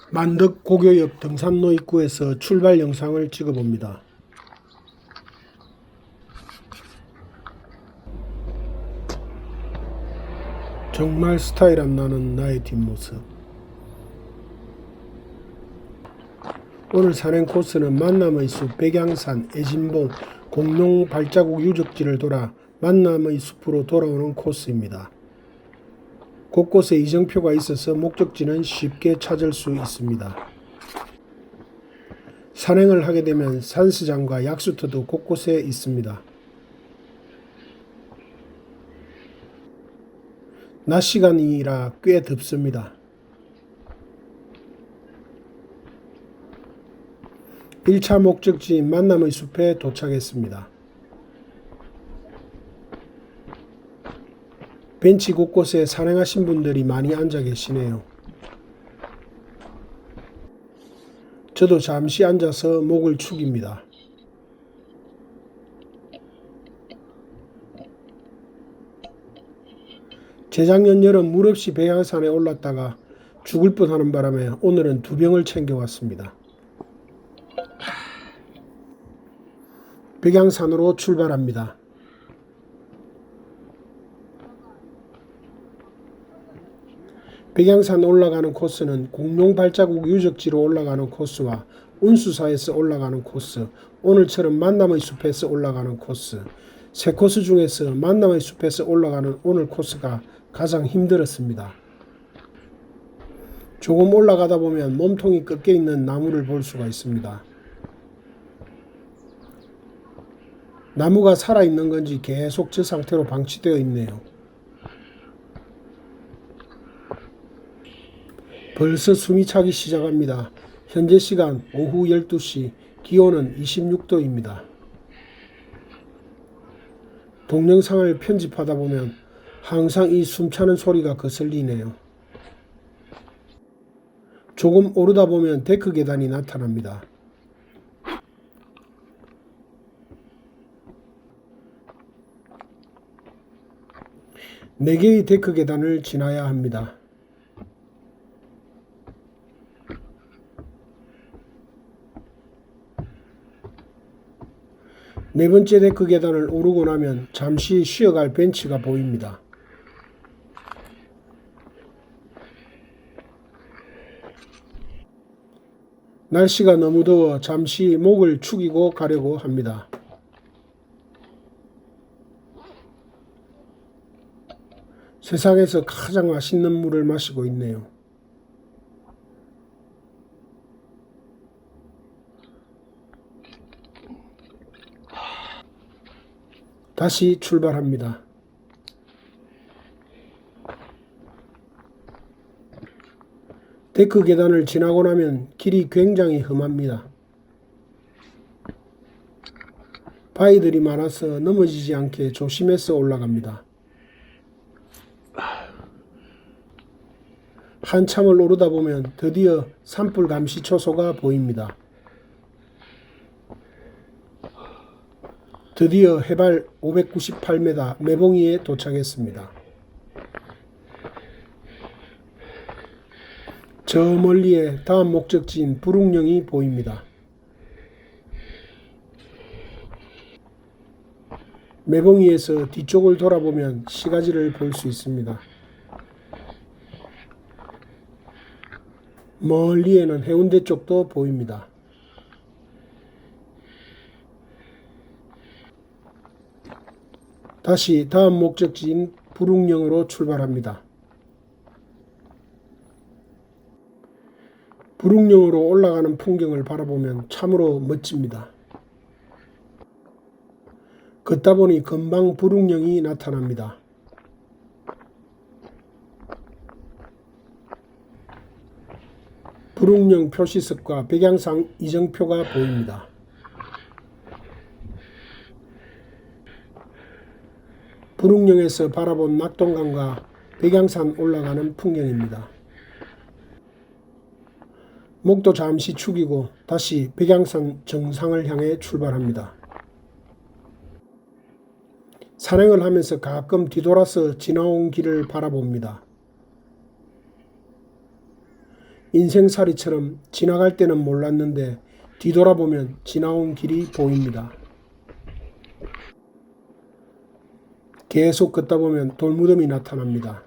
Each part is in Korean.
만덕 고교역 등산로 입구에서 출발 영상을 찍어봅니다. 정말 스타일 안 나는 나의 뒷모습. 오늘 산행 코스는 만남의 숲, 백양산, 애진봉, 공룡 발자국 유적지를 돌아 만남의 숲으로 돌아오는 코스입니다. 곳곳에 이정표가 있어서 목적지는 쉽게 찾을 수 있습니다. 산행을 하게 되면 산스장과 약수터도 곳곳에 있습니다. 낮 시간이라 꽤 덥습니다. 1차 목적지인 만남의 숲에 도착했습니다. 벤치 곳곳에 산행하신 분들이 많이 앉아 계시네요. 저도 잠시 앉아서 목을 축입니다. 재작년 여름 물 없이 백양산에 올랐다가 죽을 뻔하는 바람에 오늘은 2병을 챙겨왔습니다. 백양산으로 출발합니다. 백양산 올라가는 코스는 공룡 발자국 유적지로 올라가는 코스와 운수사에서 올라가는 코스, 오늘처럼 만남의 숲에서 올라가는 코스, 세 코스 중에서 만남의 숲에서 올라가는 오늘 코스가 가장 힘들었습니다. 조금 올라가다 보면 몸통이 꺾여 있는 나무를 볼 수가 있습니다. 나무가 살아있는 건지 계속 저 상태로 방치되어 있네요. 벌써 숨이 차기 시작합니다. 현재 시간 오후 12시, 기온은 26도입니다. 동영상을 편집하다 보면 항상 이 숨차는 소리가 거슬리네요. 조금 오르다 보면 데크 계단이 나타납니다. 네 개의 데크 계단을 지나야 합니다. 네 번째 데크 계단을 오르고 나면 잠시 쉬어갈 벤치가 보입니다. 날씨가 너무 더워 잠시 목을 축이고 가려고 합니다. 세상에서 가장 맛있는 물을 마시고 있네요. 다시 출발합니다. 데크 계단을 지나고 나면 길이 굉장히 험합니다. 바위들이 많아서 넘어지지 않게 조심해서 올라갑니다. 한참을 오르다 보면 드디어 산불 감시 초소가 보입니다. 드디어 해발 598m 매봉이에 도착했습니다. 저 멀리에 다음 목적지인 부릉령이 보입니다. 매봉이에서 뒤쪽을 돌아보면 시가지를 볼 수 있습니다. 멀리에는 해운대 쪽도 보입니다. 다시 다음 목적지인 부릉령으로 출발합니다. 부릉령으로 올라가는 풍경을 바라보면 참으로 멋집니다. 걷다 보니 금방 부릉령이 나타납니다. 부릉령 표시석과 백양산 이정표가 보입니다. 부릉령에서 바라본 낙동강과 백양산 올라가는 풍경입니다. 목도 잠시 축이고 다시 백양산 정상을 향해 출발합니다. 산행을 하면서 가끔 뒤돌아서 지나온 길을 바라봅니다. 인생살이처럼 지나갈 때는 몰랐는데 뒤돌아보면 지나온 길이 보입니다. 계속 걷다 보면 돌무덤이 나타납니다.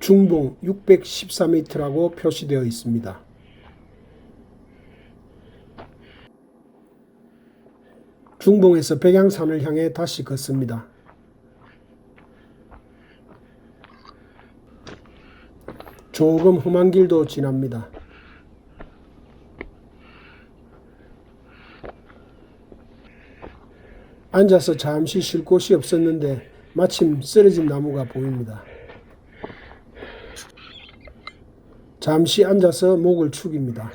중봉 614m라고 표시되어 있습니다. 중봉에서 백양산을 향해 다시 걷습니다. 조금 험한 길도 지납니다. 앉아서 잠시 쉴 곳이 없었는데 마침 쓰러진 나무가 보입니다. 잠시 앉아서 목을 축입니다.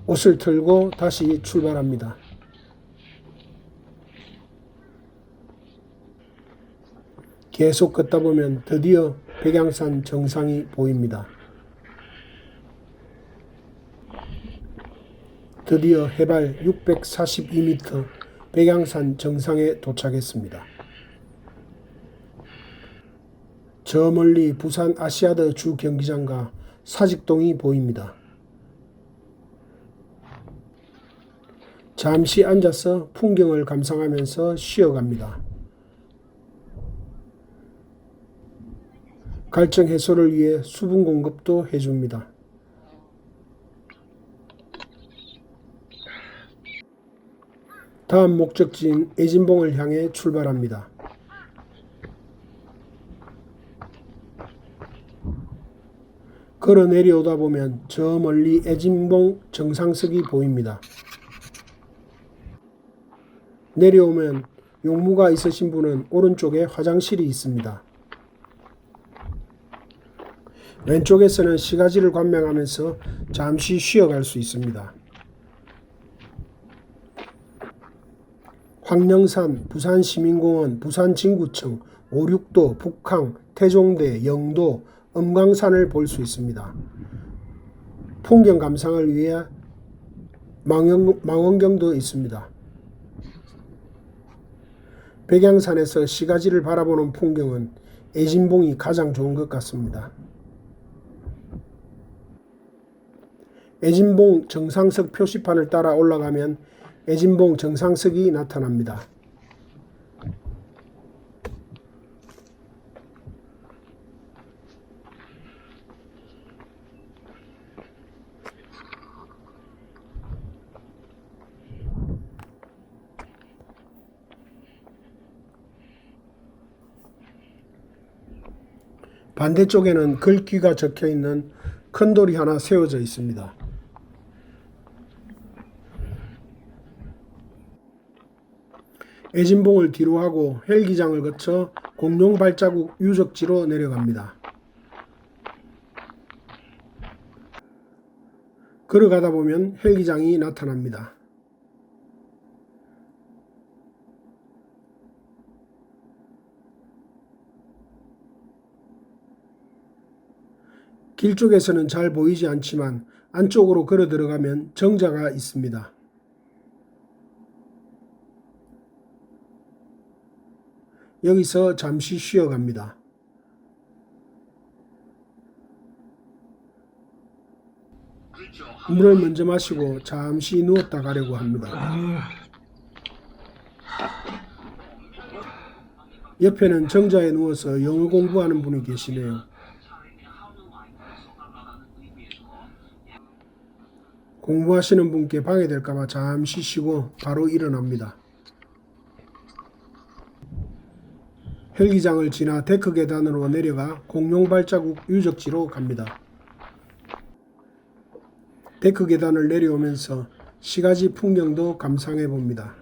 옷을 털고 다시 출발합니다. 계속 걷다 보면 드디어 백양산 정상이 보입니다. 드디어 해발 642m 백양산 정상에 도착했습니다. 저 멀리 부산 아시아드 주 경기장과 사직동이 보입니다. 잠시 앉아서 풍경을 감상하면서 쉬어갑니다. 갈증 해소를 위해 수분 공급도 해줍니다. 다음 목적지인 애진봉을 향해 출발합니다. 걸어 내려오다 보면 저 멀리 애진봉 정상석이 보입니다. 내려오면 용무가 있으신 분은 오른쪽에 화장실이 있습니다. 왼쪽에서는 시가지를 관망하면서 잠시 쉬어갈 수 있습니다. 황령산, 부산시민공원, 부산진구청, 오륙도, 북항, 태종대, 영도, 음광산을 볼 수 있습니다. 풍경 감상을 위해 망원경도 있습니다. 백양산에서 시가지를 바라보는 풍경은 애진봉이 가장 좋은 것 같습니다. 애진봉 정상석 표시판을 따라 올라가면 애진봉 정상석이 나타납니다. 반대쪽에는 글귀가 적혀있는 큰 돌이 하나 세워져 있습니다. 애진봉을 뒤로 하고 헬기장을 거쳐 공룡 발자국 유적지로 내려갑니다. 걸어가다 보면 헬기장이 나타납니다. 길 쪽에서는 잘 보이지 않지만 안쪽으로 걸어 들어가면 정자가 있습니다. 여기서 잠시 쉬어갑니다. 물을 먼저 마시고 잠시 누웠다 가려고 합니다. 옆에는 정자에 누워서 영어 공부하는 분이 계시네요. 공부하시는 분께 방해될까봐 잠시 쉬고 바로 일어납니다. 헬기장을 지나 데크 계단으로 내려가 공룡 발자국 유적지로 갑니다. 데크 계단을 내려오면서 시가지 풍경도 감상해 봅니다.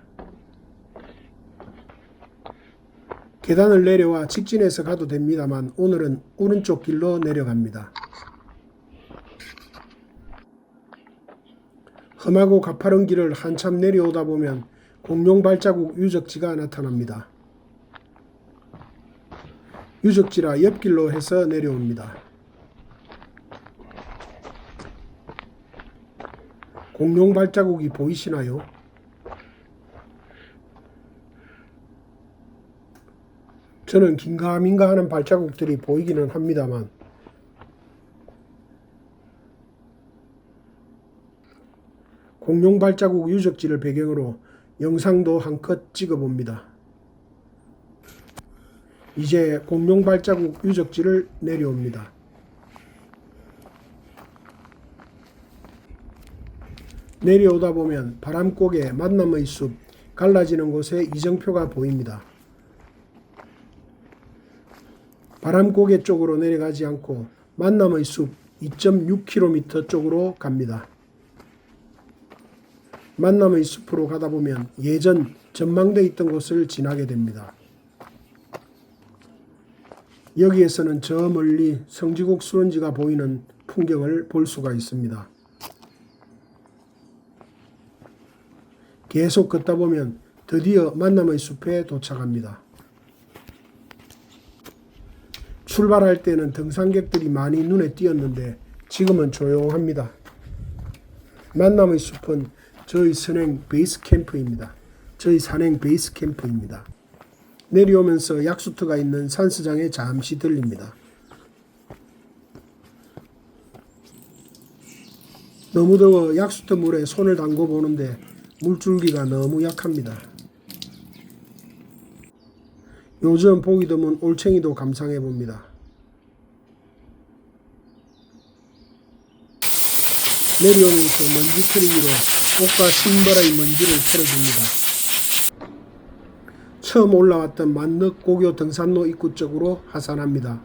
계단을 내려와 직진해서 가도 됩니다만 오늘은 오른쪽 길로 내려갑니다. 험하고 가파른 길을 한참 내려오다 보면 공룡 발자국 유적지가 나타납니다. 유적지라 옆길로 해서 내려옵니다. 공룡 발자국이 보이시나요? 저는 긴가민가 하는 발자국들이 보이기는 합니다만 공룡 발자국 유적지를 배경으로 영상도 한컷 찍어봅니다. 이제 공룡 발자국 유적지를 내려옵니다. 내려오다 보면 바람고개 만남의 숲 갈라지는 곳에 이정표가 보입니다. 바람고개 쪽으로 내려가지 않고 만남의 숲 2.6km 쪽으로 갑니다. 만남의 숲으로 가다 보면 예전 전망대 있던 곳을 지나게 됩니다. 여기에서는 저 멀리 성지곡 수원지가 보이는 풍경을 볼 수가 있습니다. 계속 걷다 보면 드디어 만남의 숲에 도착합니다. 출발할 때는 등산객들이 많이 눈에 띄었는데 지금은 조용합니다. 만남의 숲은 저희 산행 베이스 캠프입니다. 내려오면서 약수터가 있는 산스장에 잠시 들립니다. 너무 더워 약수터 물에 손을 담궈 보는데 물줄기가 너무 약합니다. 요즘 보기 드문 올챙이도 감상해 봅니다. 내려오면서 먼지 털기로 옷과 신발의 먼지를 털어줍니다. 처음 올라왔던 만덕고교 등산로 입구 쪽으로 하산합니다.